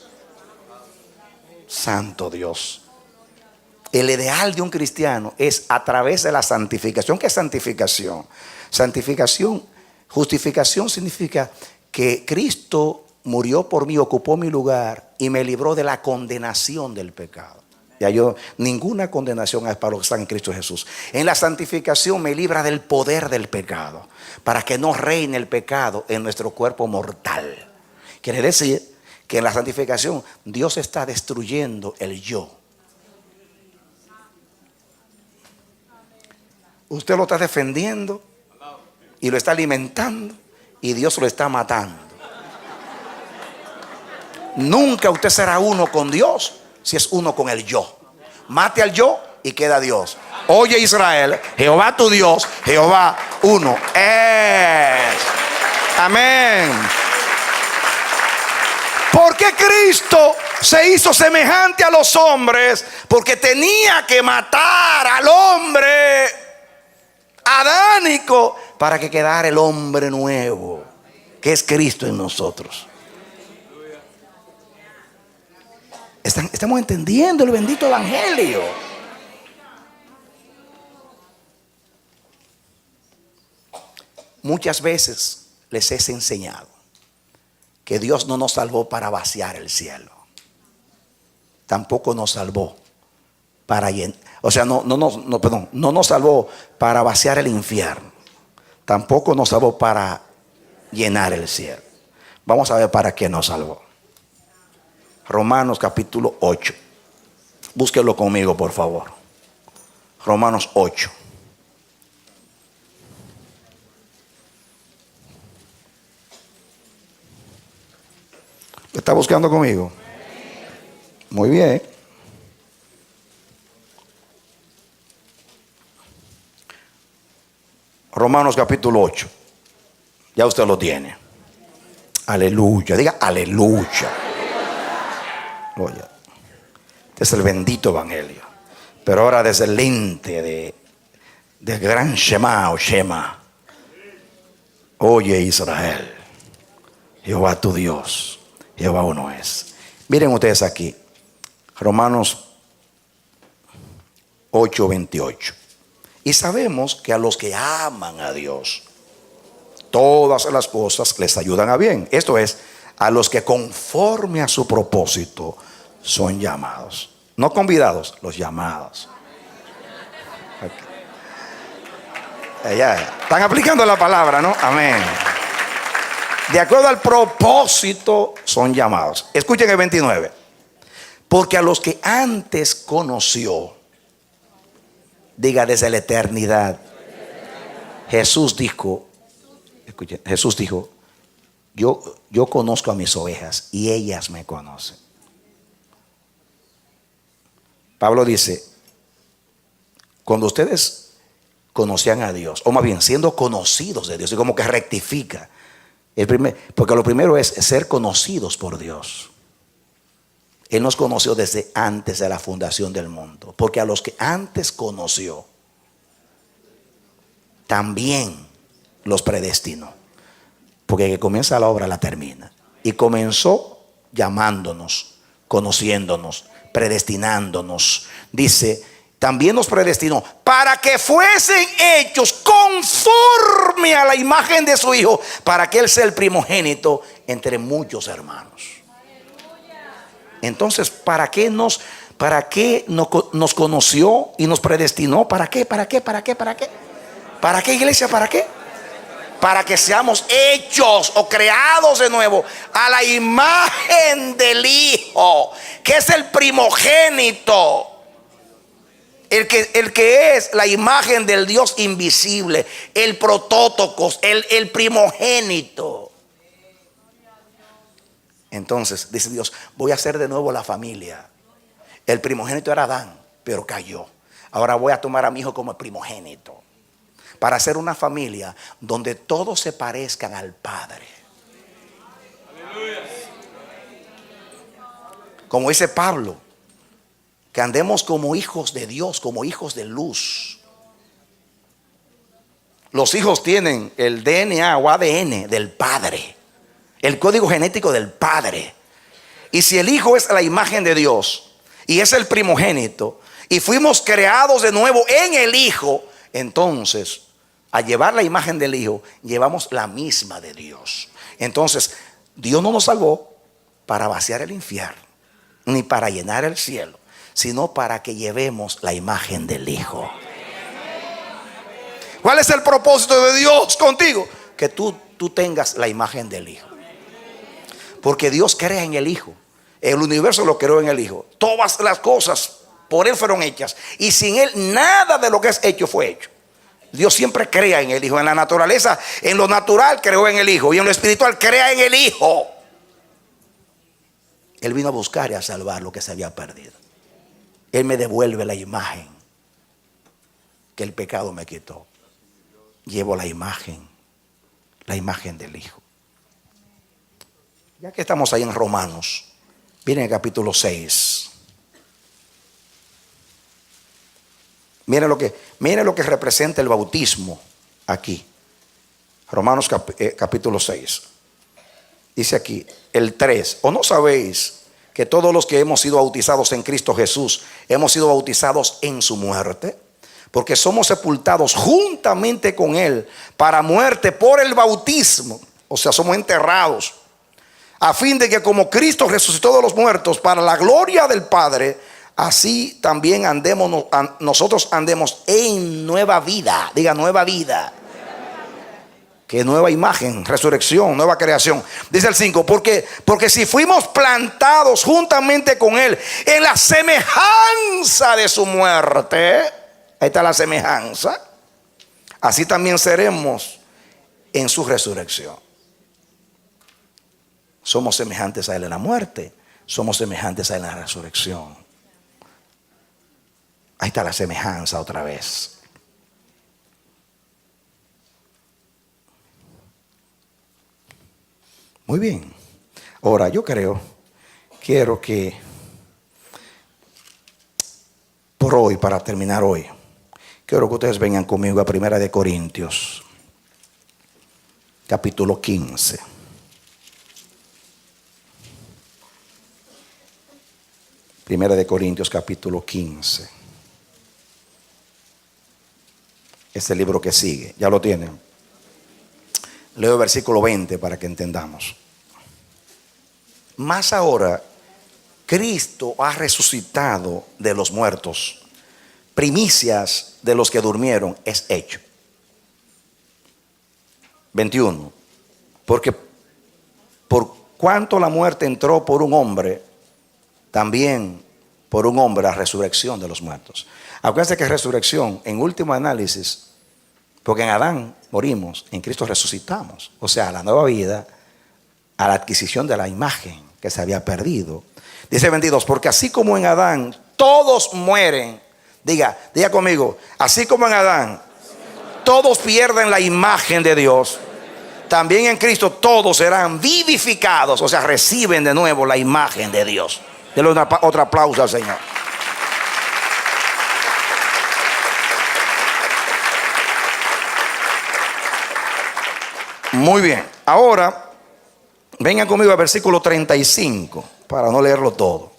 Santo Dios. El ideal de un cristiano es a través de la santificación. ¿Qué es santificación? Justificación significa que Cristo murió por mí, ocupó mi lugar y me libró de la condenación del pecado. Ya ninguna condenación es para los que están en Cristo Jesús. En la santificación me libra del poder del pecado, para que no reine el pecado en nuestro cuerpo mortal. Quiere decir que en la santificación Dios está destruyendo el yo. Usted lo está defendiendo y lo está alimentando, y Dios lo está matando. Nunca usted será uno con Dios si es uno con el yo. Mate al yo y queda Dios. Oye Israel, Jehová tu Dios, Jehová uno es. Amén. ¿Por qué Cristo se hizo semejante a los hombres porque tenía que matar al hombre adánico para que quedara el hombre nuevo, que es Cristo en nosotros. Estamos entendiendo el bendito evangelio. Muchas veces les he enseñado que Dios no nos salvó para vaciar el cielo. Tampoco nos salvó para llenar. O sea, no nos salvó para vaciar el infierno. Tampoco nos salvó para llenar el cielo. Vamos a ver para qué nos salvó. Romanos capítulo 8. Búsquelo conmigo, por favor. Romanos 8. ¿Lo está buscando conmigo? Muy bien. Romanos capítulo 8. Ya usted lo tiene. Aleluya. Diga aleluya. Oye, este es el bendito evangelio. Pero ahora desde el lente del gran Shema o Shema. Oye Israel, Jehová tu Dios, Jehová uno es. Miren ustedes aquí, Romanos 8:28. Y sabemos que a los que aman a Dios, todas las cosas les ayudan a bien. Esto es, a los que conforme a su propósito son llamados. No convidados, los llamados. Okay. Ya, están aplicando la palabra, ¿no? Amén. De acuerdo al propósito son llamados. Escuchen el 29. Porque a los que antes conoció, diga desde la eternidad, Jesús dijo, escuchen, Jesús dijo, yo conozco a mis ovejas y ellas me conocen. Pablo dice, cuando ustedes conocían a Dios, o más bien siendo conocidos de Dios, y como que rectifica, porque lo primero es ser conocidos por Dios. Él nos conoció desde antes de la fundación del mundo, porque a los que antes conoció, también los predestinó. Porque el que comienza la obra la termina. Y comenzó llamándonos, conociéndonos, predestinándonos. Dice, también nos predestinó para que fuesen hechos conforme a la imagen de su Hijo, para que Él sea el primogénito entre muchos hermanos. Entonces, ¿para qué nos conoció y nos predestinó? ¿Para qué? ¿Para qué, iglesia? ¿Para qué? Para que seamos hechos o creados de nuevo a la imagen del Hijo, que es el primogénito, el que es la imagen del Dios invisible, el protótocos, el primogénito. Entonces dice Dios, voy a hacer de nuevo la familia. El primogénito era Adán, pero cayó. Ahora voy a tomar a mi hijo como el primogénito, para hacer una familia donde todos se parezcan al Padre. Como dice Pablo, que andemos como hijos de Dios, como hijos de luz. Los hijos tienen el DNA o ADN del Padre, el código genético del Padre. Y si el Hijo es la imagen de Dios y es el primogénito, y fuimos creados de nuevo en el Hijo, entonces al llevar la imagen del Hijo, llevamos la misma de Dios. Entonces, Dios no nos salvó para vaciar el infierno, ni para llenar el cielo, sino para que llevemos la imagen del Hijo. ¿Cuál es el propósito de Dios contigo? Que tú tengas la imagen del Hijo. Porque Dios crea en el Hijo. El universo lo creó en el Hijo. Todas las cosas por Él fueron hechas, y sin Él nada de lo que es hecho fue hecho. Dios siempre crea en el Hijo. En la naturaleza, en lo natural creó en el Hijo, y en lo espiritual crea en el Hijo. Él vino a buscar y a salvar lo que se había perdido. Él me devuelve la imagen que el pecado me quitó. Llevo la imagen del Hijo. Ya que estamos ahí en Romanos, Miren el capítulo 6. Miren lo que representa el bautismo aquí. Romanos capítulo 6. Dice aquí, el 3. ¿O no sabéis que todos los que hemos sido bautizados en Cristo Jesús hemos sido bautizados en su muerte? Porque somos sepultados juntamente con Él para muerte por el bautismo. O sea, somos enterrados. A fin de que como Cristo resucitó de los muertos para la gloria del Padre, así también nosotros andemos en nueva vida. Diga, nueva vida. Que nueva imagen, resurrección, nueva creación. Dice el 5, porque si fuimos plantados juntamente con Él en la semejanza de su muerte, ahí está la semejanza, así también seremos en su resurrección. Somos semejantes a Él en la muerte, somos semejantes a Él en la resurrección. Ahí está la semejanza otra vez. Muy bien. Ahora yo quiero que por hoy, para terminar hoy, quiero que ustedes vengan conmigo a 1 Corintios, capítulo 15. Primera de Corintios, capítulo 15. Es el libro que sigue. ¿Ya lo tienen? Leo el versículo 20 para que entendamos. Más ahora, Cristo ha resucitado de los muertos. Primicias de los que durmieron es hecho. 21. Porque por cuanto la muerte entró por un hombre, también por un hombre la resurrección de los muertos. Acuérdense que resurrección, en último análisis, porque en Adán morimos, en Cristo resucitamos. O sea, a la nueva vida, a la adquisición de la imagen que se había perdido. Dice 22, porque así como en Adán todos mueren, diga conmigo, así como en Adán todos pierden la imagen de Dios, también en Cristo todos serán vivificados, o sea, reciben de nuevo la imagen de Dios. Denle otro aplauso al Señor. Muy bien, ahora vengan conmigo al versículo 35 para no leerlo todo.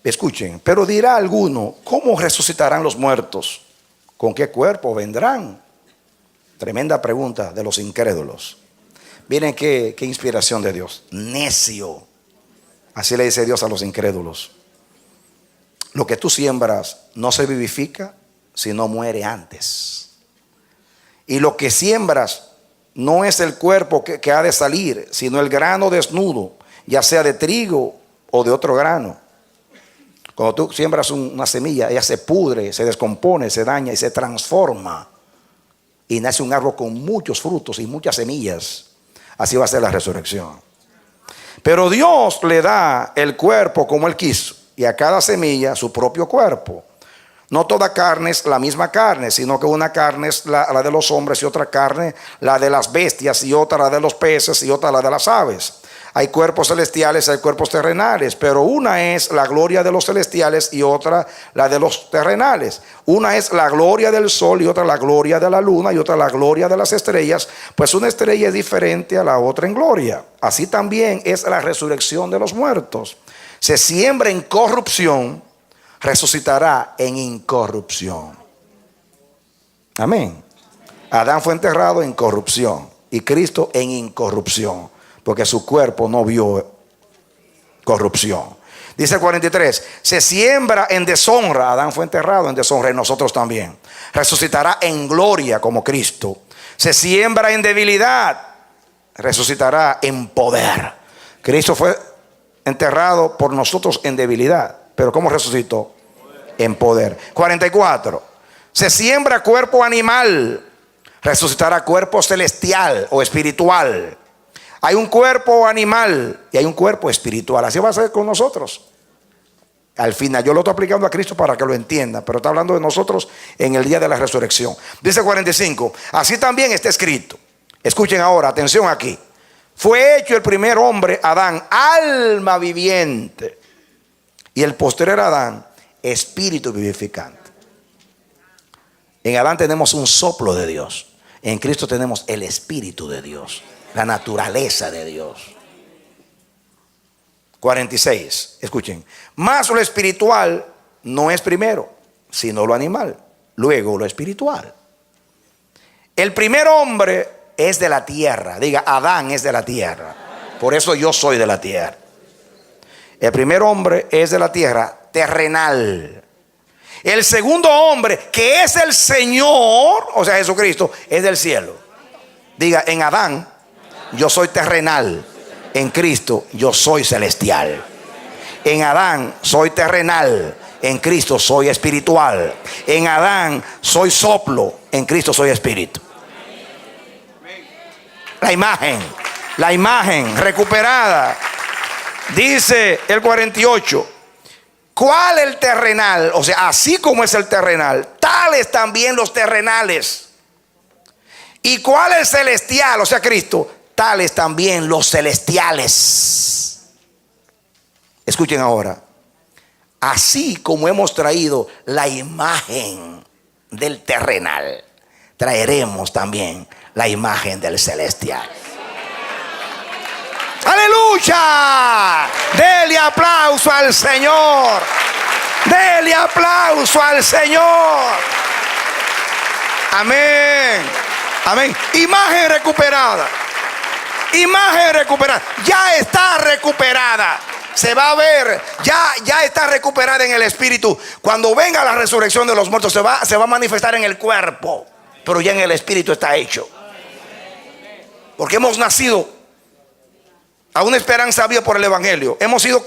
Escuchen, pero dirá alguno, ¿cómo resucitarán los muertos? ¿Con qué cuerpo vendrán? Tremenda pregunta de los incrédulos. Miren qué inspiración de Dios. Necio. Así le dice Dios a los incrédulos. Lo que tú siembras no se vivifica si no muere antes. Y lo que siembras no es el cuerpo que ha de salir, sino el grano desnudo, ya sea de trigo o de otro grano. Cuando tú siembras una semilla, ella se pudre, se descompone, se daña y se transforma. Y nace un árbol con muchos frutos y muchas semillas. Así va a ser la resurrección. Pero Dios le da el cuerpo como Él quiso, y a cada semilla su propio cuerpo. No toda carne es la misma carne, sino que una carne es la de los hombres, y otra carne la de las bestias, y otra la de los peces, y otra la de las aves. Hay cuerpos celestiales, hay cuerpos terrenales, pero una es la gloria de los celestiales y otra la de los terrenales. Una es la gloria del sol y otra la gloria de la luna y otra la gloria de las estrellas, pues una estrella es diferente a la otra en gloria. Así también es la resurrección de los muertos. Se siembra en corrupción, resucitará en incorrupción. Amén. Adán fue enterrado en corrupción y Cristo en incorrupción, porque su cuerpo no vio corrupción. Dice el 43, se siembra en deshonra. Adán fue enterrado en deshonra y nosotros también. Resucitará en gloria como Cristo. Se siembra en debilidad, resucitará en poder. Cristo fue enterrado por nosotros en debilidad, pero ¿cómo resucitó? En poder. 44, se siembra cuerpo animal, resucitará cuerpo celestial o espiritual. Hay un cuerpo animal y hay un cuerpo espiritual. Así va a ser con nosotros. Al final, yo lo estoy aplicando a Cristo para que lo entienda, pero está hablando de nosotros en el día de la resurrección. Dice 45, así también está escrito. Escuchen ahora, atención aquí. Fue hecho el primer hombre, Adán, alma viviente. Y el posterior Adán, espíritu vivificante. En Adán tenemos un soplo de Dios. En Cristo tenemos el espíritu de Dios, la naturaleza de Dios. 46, escuchen. Más lo espiritual no es primero, sino lo animal. Luego lo espiritual. El primer hombre es de la tierra. Diga, Adán es de la tierra. Por eso yo soy de la tierra. El primer hombre es de la tierra, terrenal. El segundo hombre, que es el Señor, o sea, Jesucristo, es del cielo. Diga, en Adán yo soy terrenal. En Cristo yo soy celestial. En Adán soy terrenal. En Cristo soy espiritual. En Adán soy soplo. En Cristo soy espíritu. La imagen recuperada. Dice el 48. ¿Cuál el terrenal? O sea, así como es el terrenal, tales también los terrenales. ¿Y cuál el celestial? O sea, Cristo, tales también los celestiales. Escuchen ahora. Así como hemos traído la imagen del terrenal, traeremos también la imagen del celestial. ¡Aleluya! Dele aplauso al Señor. Dele aplauso al Señor. Amén. Amén. Imagen recuperada. Imagen recuperada. Ya está recuperada. Se va a ver. Ya está recuperada en el espíritu. Cuando venga la resurrección de los muertos, se va a manifestar en el cuerpo. Pero ya en el espíritu está hecho. Porque hemos nacido a una esperanza viva por el evangelio. Hemos sido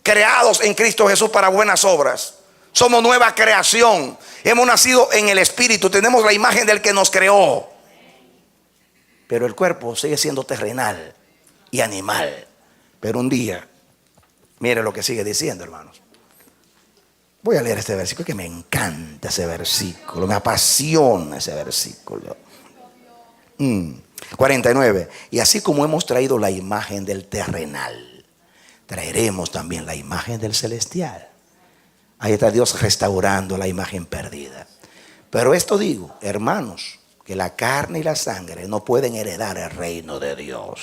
creados en Cristo Jesús para buenas obras. Somos nueva creación. Hemos nacido en el espíritu. Tenemos la imagen del que nos creó. Pero el cuerpo sigue siendo terrenal y animal. Pero un día, mire lo que sigue diciendo, hermanos. Voy a leer este versículo, que me encanta ese versículo. Me apasiona ese versículo. 49. Y así como hemos traído la imagen del terrenal, traeremos también la imagen del celestial. Ahí está Dios restaurando la imagen perdida. Pero esto digo, hermanos, que la carne y la sangre no pueden heredar el reino de Dios,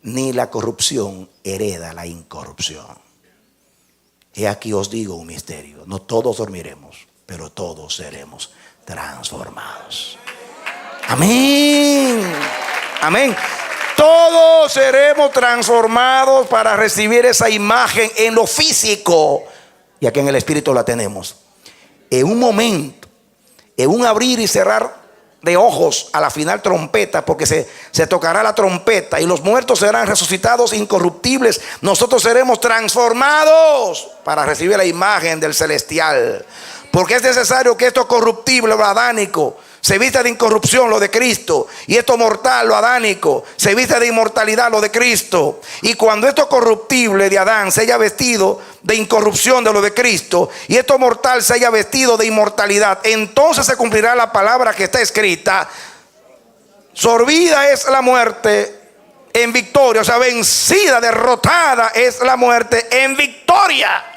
ni la corrupción hereda la incorrupción. Y aquí os digo un misterio: no todos dormiremos, pero todos seremos transformados. Amén. Amén. Todos seremos transformados para recibir esa imagen en lo físico. Y aquí en el espíritu la tenemos. En un momento, en un abrir y cerrar de ojos, a la final trompeta, porque se tocará la trompeta y los muertos serán resucitados incorruptibles. Nosotros seremos transformados para recibir la imagen del celestial. Porque es necesario que esto corruptible, lo adánico, se vista de incorrupción, lo de Cristo. Y esto mortal, lo adánico, se vista de inmortalidad, lo de Cristo. Y cuando esto corruptible de Adán se haya vestido de incorrupción, de lo de Cristo, y esto mortal se haya vestido de inmortalidad, entonces se cumplirá la palabra que está escrita: sorbida es la muerte en victoria. O sea, vencida, derrotada es la muerte en victoria.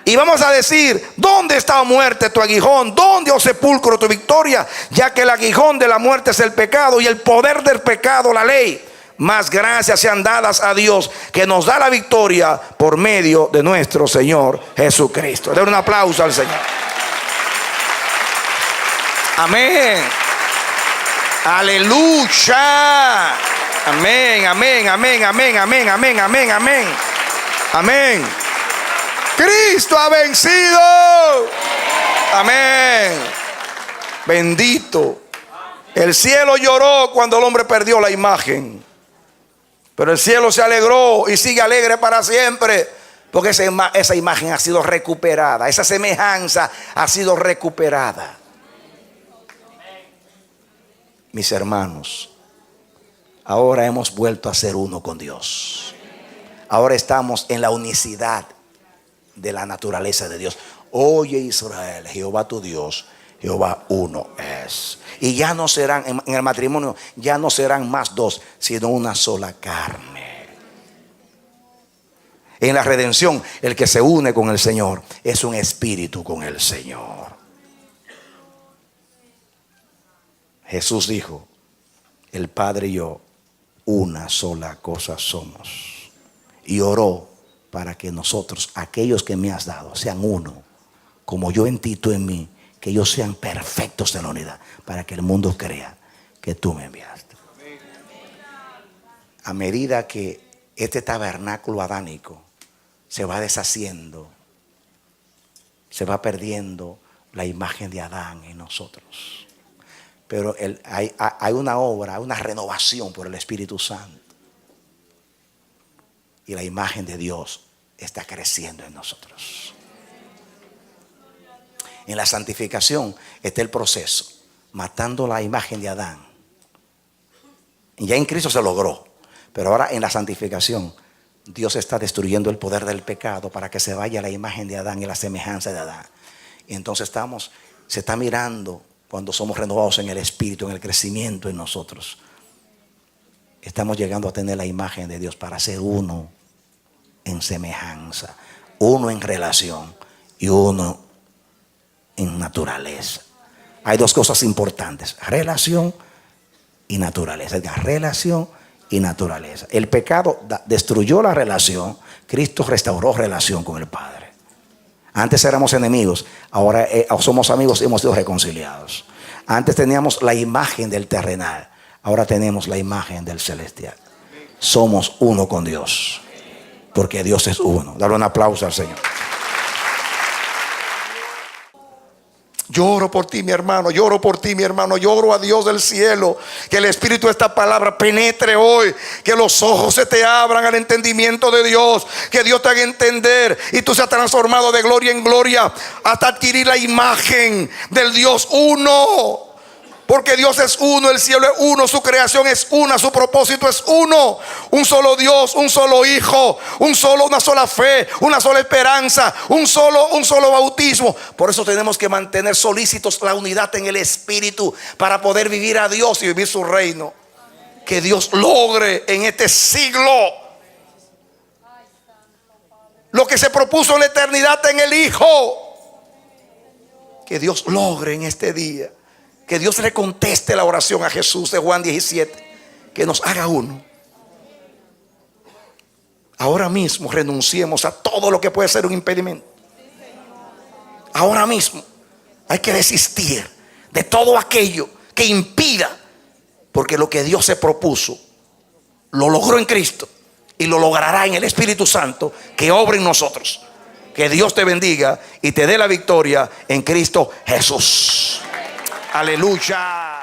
Y vamos a decir: ¿dónde está, oh muerte, tu aguijón? ¿Dónde, oh sepulcro, tu victoria? Ya que el aguijón de la muerte es el pecado, y el poder del pecado la ley. Más gracias sean dadas a Dios, que nos da la victoria por medio de nuestro Señor Jesucristo. Den un aplauso al Señor. Amén. Aleluya. Amén, amén, amén, amén, amén, amén, amén, amén. Amén. Cristo ha vencido. Amén. Bendito. El cielo lloró cuando el hombre perdió la imagen, pero el cielo se alegró y sigue alegre para siempre, porque esa imagen ha sido recuperada. Esa semejanza ha sido recuperada. Mis hermanos, ahora hemos vuelto a ser uno con Dios. Ahora estamos en la unicidad de la naturaleza de Dios. Oye, Israel, Jehová tu Dios, Jehová uno es. Y ya no serán, en el matrimonio, ya no serán más dos, sino una sola carne. En la redención, el que se une con el Señor es un espíritu con el Señor. Jesús dijo: el Padre y yo, una sola cosa somos. Y oró para que nosotros, aquellos que me has dado, sean uno, como yo en ti, tú en mí, que ellos sean perfectos en la unidad, para que el mundo crea que tú me enviaste. A medida que este tabernáculo adánico se va deshaciendo, se va perdiendo la imagen de Adán en nosotros. Pero hay una obra, una renovación por el Espíritu Santo. Y la imagen de Dios está creciendo en nosotros. En la santificación está el proceso, matando la imagen de Adán. Y ya en Cristo se logró. Pero ahora en la santificación, Dios está destruyendo el poder del pecado para que se vaya la imagen de Adán y la semejanza de Adán. Y entonces se está mirando cuando somos renovados en el Espíritu, en el crecimiento en nosotros. Estamos llegando a tener la imagen de Dios para ser uno en semejanza, uno en relación y uno en naturaleza. Hay dos cosas importantes: relación y naturaleza. Relación y naturaleza. El pecado destruyó la relación. Cristo restauró relación con el Padre. Antes éramos enemigos, ahora somos amigos y hemos sido reconciliados. Antes teníamos la imagen del terrenal, ahora tenemos la imagen del celestial. Somos uno con Dios, porque Dios es uno. Dale un aplauso al Señor. Yo oro por ti, mi hermano. Yo oro por ti, mi hermano. Yo oro a Dios del cielo, que el espíritu de esta palabra penetre hoy, que los ojos se te abran al entendimiento de Dios, que Dios te haga entender y tú seas transformado de gloria en gloria hasta adquirir la imagen del Dios uno. Porque Dios es uno, el cielo es uno, su creación es una, su propósito es uno. Un solo Dios, un solo Hijo, una sola fe, una sola esperanza, un solo bautismo. Por eso tenemos que mantener solícitos la unidad en el Espíritu, para poder vivir a Dios y vivir su reino. Que Dios logre en este siglo lo que se propuso en la eternidad en el Hijo. Que Dios logre en este día. Que Dios le conteste la oración a Jesús de Juan 17. Que nos haga uno. Ahora mismo renunciemos a todo lo que puede ser un impedimento. Ahora mismo hay que desistir de todo aquello que impida. Porque lo que Dios se propuso lo logró en Cristo y lo logrará en el Espíritu Santo que obra en nosotros. Que Dios te bendiga y te dé la victoria en Cristo Jesús. Aleluya.